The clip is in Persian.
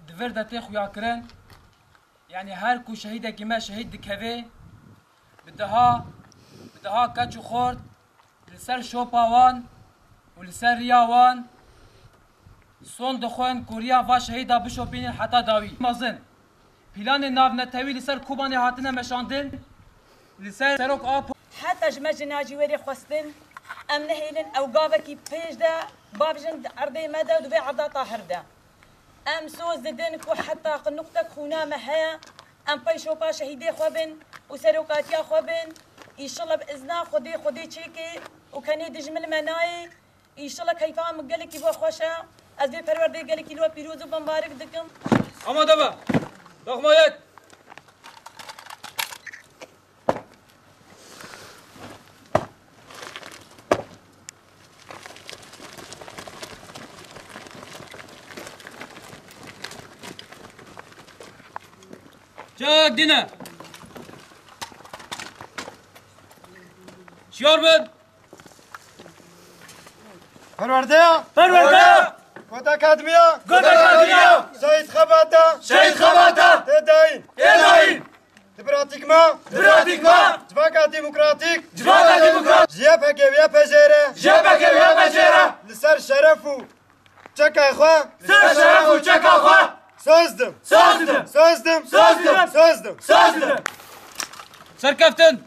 دفر دتي خويا كرن يعني هركو شهيدة كما شهيد دكهوي بدها كاتشو خورد لسر شوباوان ولسر رياوان صون دخوين كوريا و شهيدا بشو بين حتى داوي مازن بلان ناف نتوي لسر كوباني هاتنا مشاندن لسر سروك آب حتى جمج ناجي وري خواستن ام نهيلن او قابكي بيج دا بابجن عرضي مدى ودوي عرضا طاهر دا ام سوز ددنك وحتى قنقتك خونا مها ام بيشو با شهيدي خوابن وسروكاتيا خوابن ان شاء الله باذن خدي تشيكي وكاني دجمل مناي ان شاء الله كيفا مقالك يبو خوشا از بي پروردي قالك لو بيروز وبمبارك دكم اما دبا دغمايت جاك دينا شيار بن پرورده گود اکادمیا شهید خباتا تداین دبراتیکما جواکا دیموکراتیک جیبه که ویا پجره لسر شرفو چکا خوا سازدم سر كابتن